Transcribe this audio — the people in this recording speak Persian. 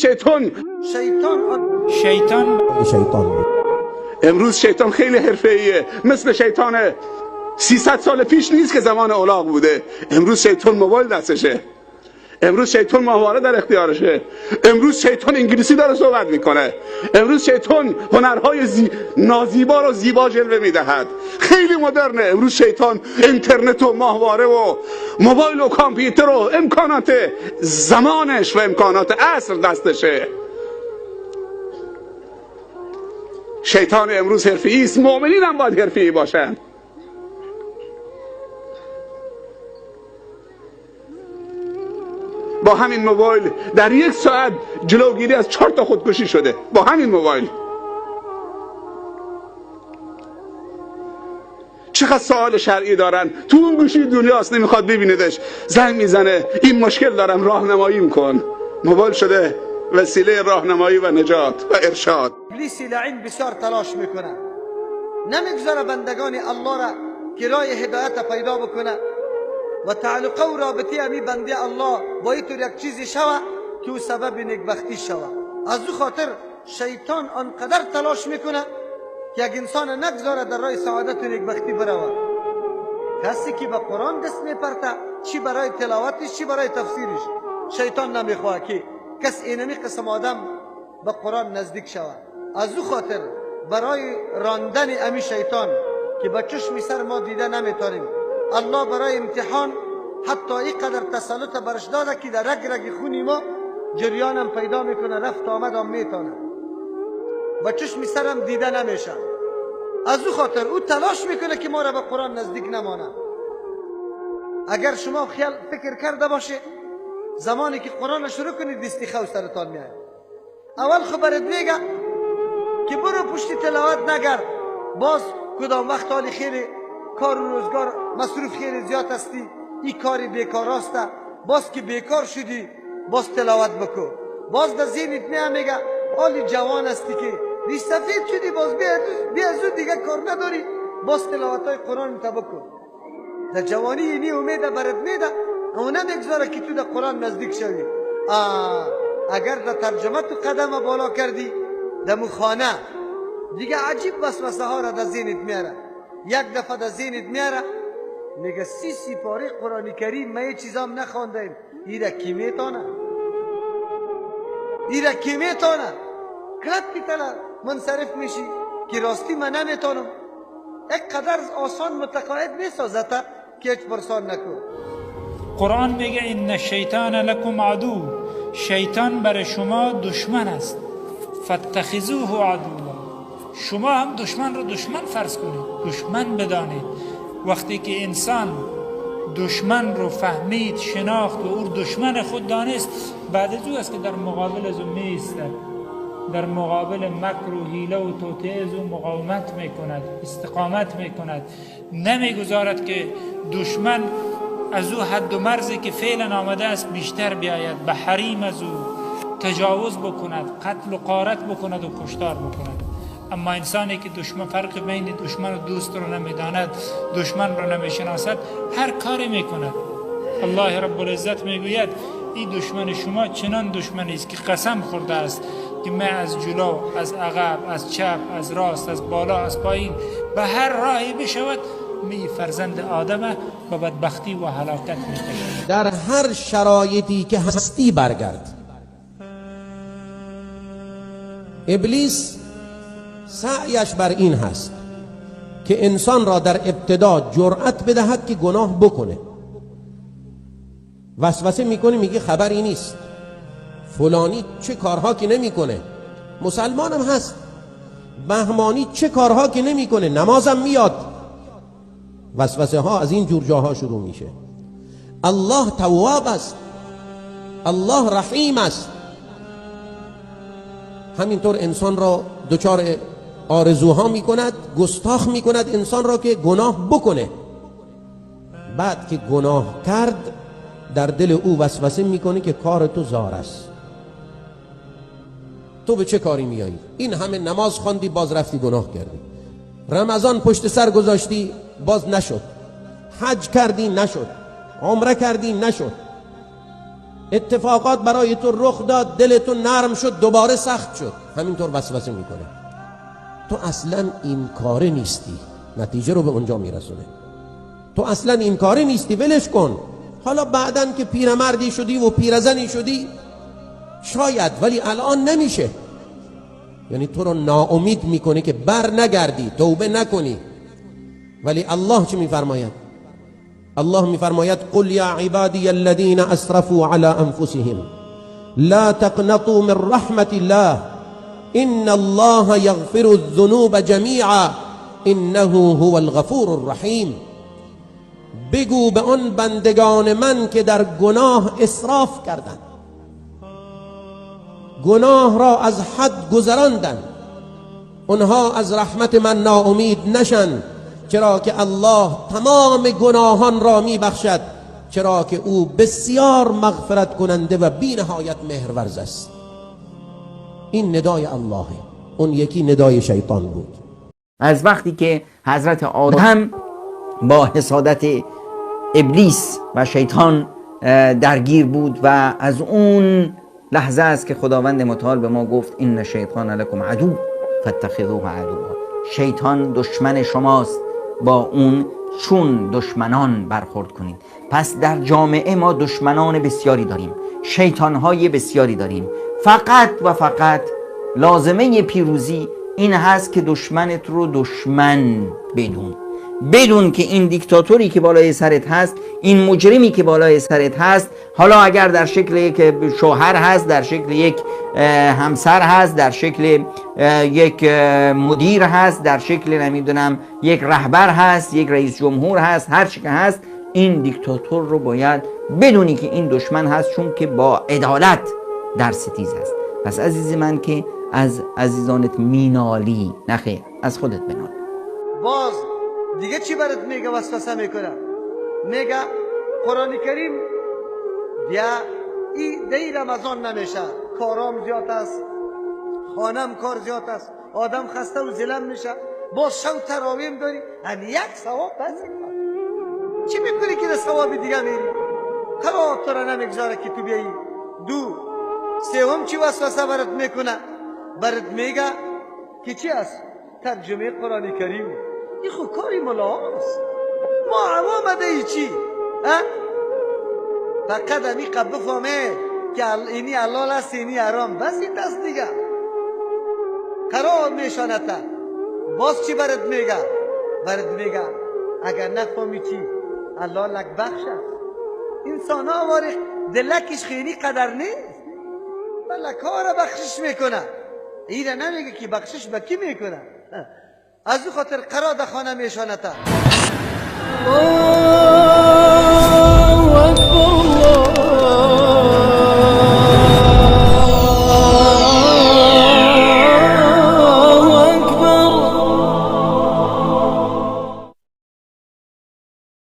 امروز شیطان امروز شیطان خیلی حرفه‌ایه، مثل شیطان 300 سال پیش نیست که زمان الاغ بوده. امروز شیطان موبایل دستشه، امروز شیطان ماهواره در اختیارشه، امروز شیطان انگلیسی داره صحبت میکنه، امروز شیطان هنرهای نازیبا رو زیبا جلوه میدهد، خیلی مدرنه. امروز شیطان اینترنت و ماهواره و موبایل و کامپیوتر و امکانات زمانش و امکانات عصر دستشه. شیطان امروز حرفه‌ای است، مؤمنین هم باید حرفه‌ای باشن. با همین موبایل در 1 ساعت جلوگیری از 4 تا خودکشی شده با همین موبایل. چقدر سوال شرعی دارن، تو اون گوشی دنیاست نمیخواد ببیندش، زنگ میزنه این مشکل دارم راهنماییم کن. موبایل شده وسیله راهنمایی و نجات و ارشاد. ابلیس لعین بسیار تلاش میکنه، نمیگذاره بندگان الله را که راه هدایت پیدا بکنه و تعلق و رابطه امی بنده الله با اینطور یک چیزی شوه که او سبب نیکبختی شوه. از او خاطر شیطان آنقدر تلاش میکنه که یک انسان نگذاره در راه سعادت و نیکبختی بروه. کسی که به قرآن دست میپرته، چی برای تلاوتش چی برای تفسیرش، شیطان نمیخواه که کس اینمی قسم آدم به قرآن نزدیک شود. از او خاطر برای راندن امی شیطان که به چشم سر ما دیده نمیتاریم، الله برای امتحان حتی اینقدر تسلط برش داده که در رگ رگ خونی ما جریانم پیدا میکنه، رفت آمدم میتونه، به چشم سرم دیده نمیشه. از او خاطر او تلاش میکنه که ما را به قرآن نزدیک نمانه. اگر شما خیال فکر کرده باشه زمانی که قرآن شروع کنید دستی خو سرتان میاد، اول خبرت میگه که برو پشت تلاوت نگرد، باز کدام وقت حالی خیلی کار و روزگار مصروف خیلی زیاد هستی، این کاری بیکار است، باز که بیکار شدی باز تلاوت بکن. باز در ذهنت میگه حالی جوان هستی که ری سفید شدی، باز بیا زود دیگه کار نداری، باز تلاوت های قرآن تا بکن. در جوانی اینی امید برات میده، اما نمیگذاره که تو در قرآن نزدیک شوی. اگر در ترجمه تو قدم بالا کردی در مخانه دیگه عجیب وسوسه ها را در ذهنت میاره. یک دفعه در ذهنت میاره میگه 30 سپاره قرآن کریم ما یه چیزام نخواندیم، ایره کی میتونه، ایره کی میتونه. کلت پیتلا منصرف میشی که راستی من نمیتونم. یک قدر آسان متقاعد میسازد که هیچ پرسان نکن. قرآن میگه این الشیطان لکم عدو، شیطان برای شما دشمن است، فاتخذوه عدوا، شما هم دشمن رو دشمن فرض کنید، دشمن بدانید. وقتی که انسان دشمن رو فهمید، شناخت و او دشمن خود دانست، بعد از او است که در مقابل از او میایستد، در مقابل مکر و حیله و توطئه از او مقاومت میکند، استقامت میکند، نمیگذارد که دشمن از او حد و مرزی که فعلا آمده است بیشتر بیاید، به حریم از او تجاوز بکند، قتل و غارت بکند و کشتار بکند. اما انسانی که دشمن فرق بین دشمن و دوست رو نمیداند، دشمن رو نمیشناسد، هر کاری میکند. الله رب العزت میگوید این دشمن شما چنان دشمنی است که قسم خورده است که من از جلو، از عقب، از چپ، از راست، از بالا، از پایین، به هر راهی بشود می فرزند آدم به بدبختی و هلاکت می‌کشد. در هر شرایطی که هستی برگرد. ابلیس سعیش بر این هست که انسان را در ابتدا جرأت بدهد که گناه بکنه. وسوسه میکنه، میگه خبری نیست، فلانی چه کارها که نمیکنه، مسلمانم هست، بهمانی چه کارها که نمیکنه، نمازم میاد. وسوسه ها از این جور جاها شروع میشه. الله تواب است، الله رحیم است. همینطور انسان را دچار آرزوها میکند، گستاخ میکند انسان را که گناه بکنه. بعد که گناه کرد در دل او وسوسه میکنه که کار تو زار است، تو به چه کاری میایی؟ این همه نماز خواندی باز رفتی گناه کردی، رمضان پشت سر گذاشتی باز نشد، حج کردی نشد، عمره کردی نشد. اتفاقات برای تو رخ داد، دلتون نرم شد، دوباره سخت شد، همینطور وسوسه میکنه. تو اصلا این کاره نیستی، نتیجه رو به اونجا میرسونه. تو اصلا این کاره نیستی، ولش کن. حالا بعدن که پیرمردی شدی و پیرزنی شدی شاید، ولی الان نمیشه. یعنی تو رو ناامید میکنه که بر نگردی، توبه نکنی. ولی الله چه میفرماید؟ الله میفرماید قل یا عبادی الذین اسرفوا علی انفسهم لا تقنطوا من رحمت الله ان الله یغفر الذنوب جمیعا انه هو الغفور الرحیم. بگو به آن بندگان من که در گناه اسراف کردند، گناه را از حد گذراندند، اونها از رحمت من ناامید نشن، چرا که الله تمام گناهان را میبخشد، چرا که او بسیار مغفرت کننده و بی نهایت مهرورز است. این ندای اللهه، اون یکی ندای شیطان بود. از وقتی که حضرت آدم با حسادت ابلیس و شیطان درگیر بود و از اون لحظه است که خداوند متعال به ما گفت این شیطان لکم عدو فاتخذوه عدوا. شیطان دشمن شماست، با اون چون دشمنان برخورد کنید. پس در جامعه ما دشمنان بسیاری داریم، شیطانهای بسیاری داریم. فقط و فقط لازمه پیروزی این هست که دشمنت رو دشمن بدون که این دیکتاتوری که بالای سرت هست، این مجرمی که بالای سرت هست، حالا اگر در شکل یک شوهر هست، در شکل یک همسر هست، در شکل یک مدیر هست، در شکل نمیدونم یک رهبر هست، یک رئیس جمهور هست، هر چی که هست، این دیکتاتور رو باید بدونی که این دشمن هست، چون که با عدالت در ستیز هست. پس عزیز من که از عزیزانت مینالی، نخیر، از خودت بنال. باز دیگه چی برات میگه وسوسه میکنه؟ میگه قرآن کریم بیا دی رمضان نمیشه، کارام زیاد است، خانم کار زیاد است، آدم خسته و زلم میشه، باز شو تراویم داری، هم یک ثواب بس چی میکنی که ثواب دیگه میری؟ قرار تو را نمیگذاره که تو بیایی. دو سوم چی وسوسه برات میکنه؟ برات میگه که چی است؟ ترجمه قرآن کریم. این خود کاری ملاست، ما عوام ده چی؟ فقط همی قبل بفهمه که اینی حلال است اینی حرام، بس این دست دیگه قرار میشانته. باز چی برات میگه؟ برات میگه اگر نفهمی چی الله لک بخش است. انسان ها وارخ دلکش خیلی قدر نیست، بله کار بخشش میکنه. ایره نمیگه که بخشش به کی میکنه. از این خاطر قرار در خانه میشانته.